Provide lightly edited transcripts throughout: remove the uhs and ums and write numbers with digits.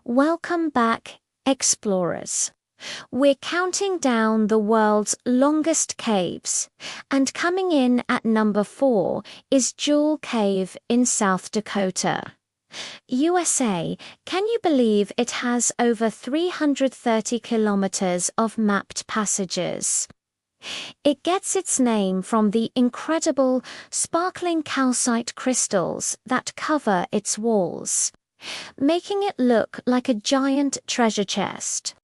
Welcome back, explorers. We're counting down the world's longest caves, and coming in at number 4 is Jewel Cave in South Dakota. USA, can you believe it has over 330 kilometers of mapped passages? It gets its name from the incredible, sparkling calcite crystals that cover its walls, making it look like a giant treasure chest.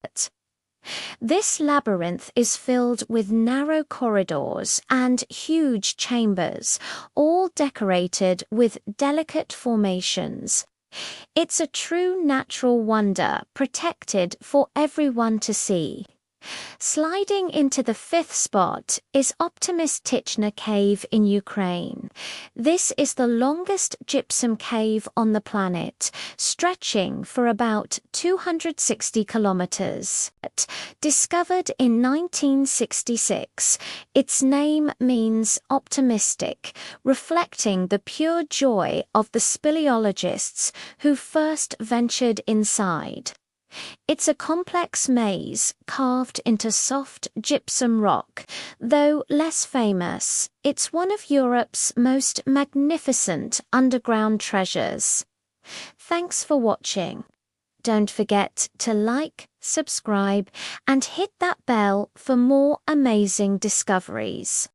This labyrinth is filled with narrow corridors and huge chambers, all decorated with delicate formations. It's a true natural wonder, protected for everyone to see. Sliding into the 5th spot is Optimistyczna Cave in Ukraine. This is the longest gypsum cave on the planet, stretching for about 260 kilometers. Discovered in 1966, its name means optimistic, reflecting the pure joy of the speleologists who first ventured inside. It's a complex maze carved into soft gypsum rock. Though less famous, it's one of Europe's most magnificent underground treasures. Thanks for watching. Don't forget to like, subscribe, and hit that bell for more amazing discoveries.